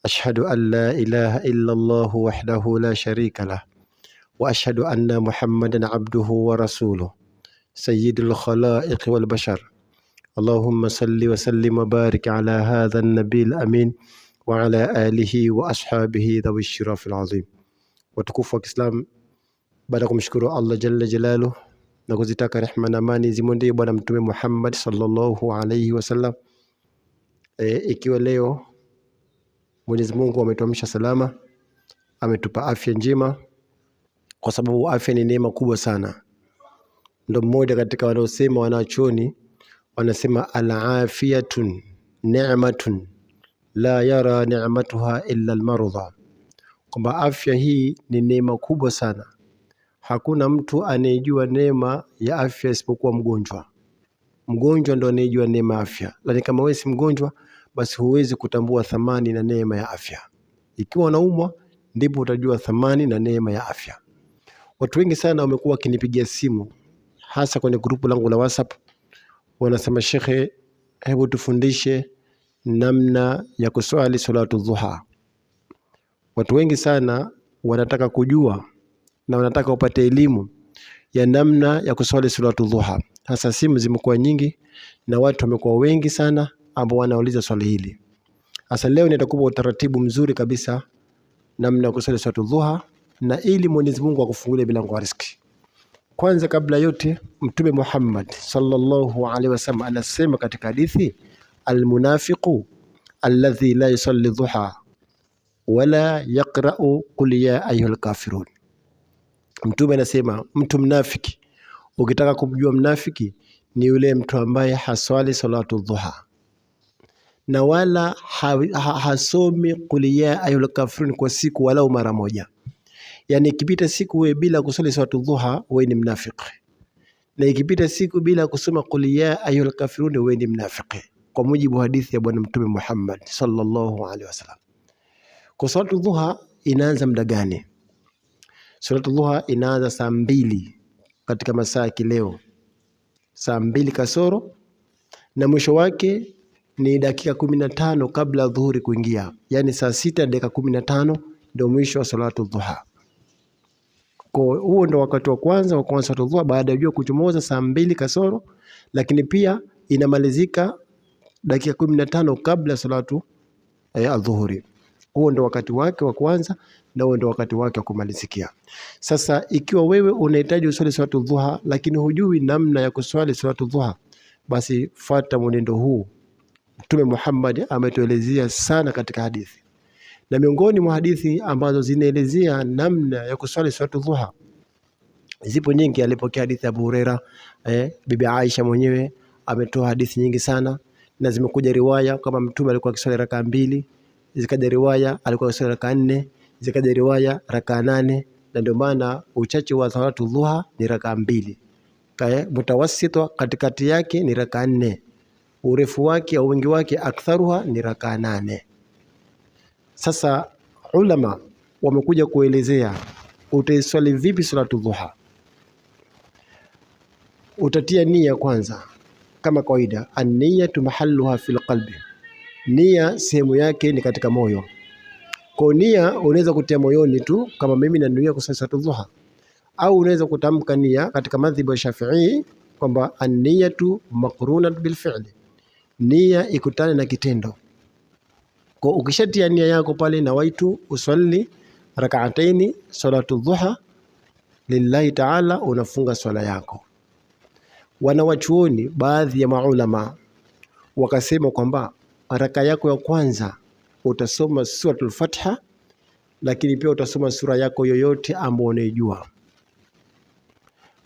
أشهد أن لا إله إلا الله وحده لا شريك له وأشهد أن محمدا عبده ورسوله سيد الخلائق والبشر. اللهم صل وسلم وبارك على هذا النبي الأمين وعلى آله وأصحابه ذوي الشرف العظيم. Watukufu wa Kiislamu, baada ya kumshukuru Allah jalla jalaluhu na kuzitaka rehema na amani zimwendee bwana mtume Muhammad sallallahu alayhi wasallam, ikiwa leo Mwenyezi Mungu ametuamsha salama, ametupa afya njema, kwa sababu afya ni neema kubwa sana. Ndio mmoja katika wanaosema wanachuoni wanasema al-afiyatun ni'matun la yara ni'matuha illa al-marudha, kwamba afya hii ni neema kubwa sana. Hakuna mtu anayejua neema ya afya isipokuwa mgonjwa. Mgonjwa ndo anayejua neema ya afya. Lakini kama wewe si mgonjwa, basi huwezi kutambua thamani na neema ya afya. Ikiwa unaumwa, ndipo utajua thamani na neema ya afya. Watu wengi sana wamekuwa wakinipigia simu, hasa kwenye grupu langu la WhatsApp, wanasema shekhe, hebu tufundishe namna ya kuswali salatu dhuha. Watu wengi sana wanataka kujua na wanataka upate elimu ya namna ya kuswali salatu dhuha. Hasa simu zimekuwa nyingi na watu wamekuwa wengi sana ambao wanauliza swali hili. Hasa leo nitakupa utaratibu mzuri kabisa namna ya kuswali salatu dhuha, na ili Mwenyezi Mungu akufungulie milango ya riziki. Kwanza kabla yote, Mtume Muhammad sallallahu alaihi wasallam anasema katika hadithi, almunafiqu alladhi la yusalli dhuha wala yaqra'u qul ya ayyuhal kafirun. Mtume anasema mtu mnafiki, ukitaka kumjua mnafiki, ni yule mtu ambaye haswali salatu dhuha na wala hasomi qul ya ayyuhal kafirun kwa siku walau mara moja. Yani ikipita siku wewe bila kusali salatu dhuha, wewe ni mnafiki. Na ikipita siku bila kusoma qul ya ayyuhal kafirun, wewe ni mnafiki, kwa mujibu wa hadithi ya bwana Mtume Muhammad sallallahu alaihi wasallam. Kwa salatu dhuha inaanza muda gani? Salatu dhuha inaanza saa 2 katika masaa ya kileo, saa 2 kasoro, na mwisho wake ni dakika 15 kabla dhuhuri kuingia. Yani saa 6 dakika 15 ndio mwisho wa salatu dhuha. Kwa huo ndo wakati wa kwanza wa kuanza salatu dhuha, baada ya jua kuchomoza saa 2 kasoro, lakini pia inamalizika dakika 15 kabla salatu adhuhuri. Huo ndo wakati wake wa kwanza na huo ndo wakati wake wa kumalizikia. Sasa ikiwa wewe unahitaji uswali salatu dhuha lakini hujui namna ya kuswali salatu dhuha, basi fuata mwenendo huu. Mtume Muhammad ametuelezea sana katika hadithi, na miongoni mwa hadithi ambazo zinaelezea namna ya kuswali salatu dhuha zipo nyingi. Alipokea hadithi ya Abu Huraira, bibi Aisha mwenyewe ametoa hadithi nyingi sana, na zimekuja riwaya kama Mtume alikuwa akiswali rakaa 2, zikaja riwaya alikuwa akiswali rakaa 4, zikaja riwaya rakaa 8, na ndio maana uchache wa salatu dhuha ni rakaa 2. Mutawassita katikati yake ni rakaa 4, urefu wake au wingi wake aktharuha ni rakaa 8. Sasa ulama wamekuja kuelezea utaiswali vipi salatu dhuha. Utatia nia kwanza kama kawaida, an-niyatu mahalluha fil qalbi. Nia sehemu yake ni katika moyo. Kwa nia unaweza kutia moyoni tu kama mimi nanuia kusali salatu dhuha, au unaweza kutamka nia katika madhhabu ya Shafi'i kwamba an-niyatu maqrunat bil fi'li, nia ikutane na kitendo. Kwa ukishatia nia yako pale, na waitu usalli rak'ataini salatu dhuha lillahi ta'ala, unafunga swala yako. Wanawachuoni baadhi ya maulama wakasema kwamba raka yako ya kwanza utasoma suratul Fatiha, lakini pia utasoma sura yako yoyote ambayo unaijua.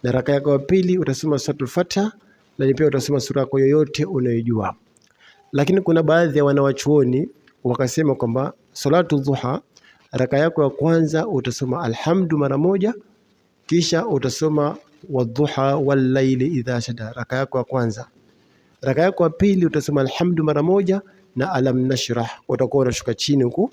Na raka yako ya pili utasoma suratul Fatiha, lakini pia utasoma sura yako yoyote unaijua. Lakini kuna baadhi ya wanawachuoni wakasema kwamba salatu dhuha raka yako ya kwanza utasoma alhamdu mara moja, kisha utasoma wadhuha wal layli idha shada, raka yako ya kwanza. Raka yako ya pili utasoma alhamdu mara moja na alam nashrah, utakuwa unashuka chini huku.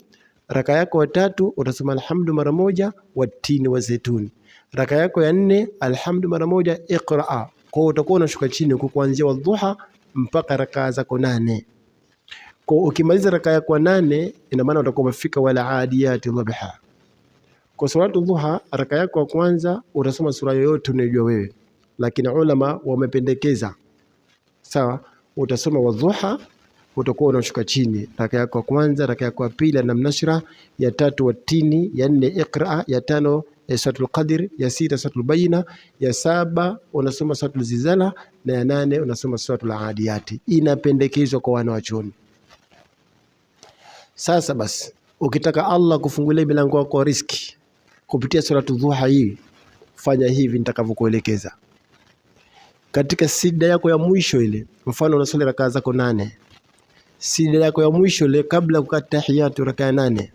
Raka yako ya tatu utasoma alhamdu mara moja, watini wa zaituni. Raka yako ya 4 alhamdu mara moja, iqra. Kwa utakuwa unashuka chini huku kuanzia wadhuha mpaka raka zako 8. Kwa ukimaliza raka yako 8 ina maana utakuwa umefika wala adiyati dhabha. Kwa salatu dhuha raka yako ya kwanza utasoma sura yoyote unayojua wewe, lakini ulama wamependekeza sawa, utasoma wadhuha, utakuwa unashuka chini raka yako ya kwanza, raka yako ya pili Alam Nashra, ya tatu Watini, ya 4 Iqra, ya 5 Suratul Qadr, ya 6 Suratul Bayina, ya 7 unasoma Suratul Zilzala, na ya 8 unasoma Suratul Adiyati. Inapendekezwa kwa wanawachuoni. Sasa basi, ukitaka Allah kufungulia milango yako ya riziki kupitia salatu dhuha hii, fanya hivi nitakavyokuelekeza. Katika sida yako ya mwisho ile, mfano unasali rakaa zako 8, sida yako ya mwisho ile kabla kukata tahiyatu rakaa 8,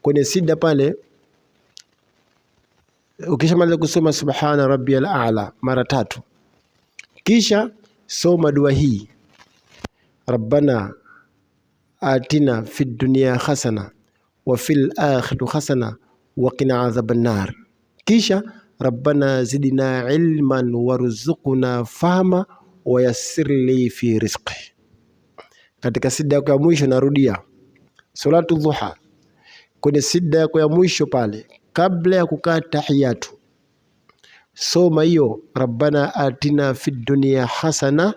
kwenye sida pale ukishamaliza kusoma subhana rabbiyal a'la mara 3, kisha soma dua hii: rabbana atina fid dunya hasana wa fil akhirati hasana wa qina adhaban nar. Kisha rabbana zidna ilman warzuqna fahma wa yassir li fi rizqi. Katika sida yako ya mwisho, narudia, salatu dhuha kwenye sida yako ya mwisho pale kabla ya kukaa tahiyatu, soma hiyo rabbana atina fid dunya hasana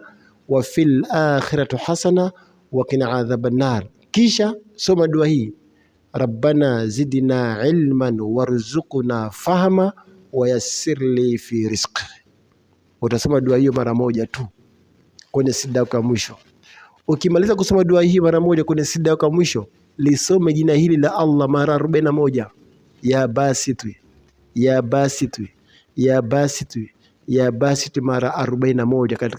wa fil akhirati hasana wa qina adhaban nar. Kisha soma dua hii: rabbana zidna ilman warzuqna fahma wa yassir li fi rizqi. Utasoma dua hiyo mara moja tu kwenye sida yako ya mwisho. Ukimaliza kusoma dua hii mara moja kwenye sida yako ya mwisho, lisome jina hili la Allah mara 41: ya basitu, ya basitu, ya basitu, ya basitu, mara 41 katika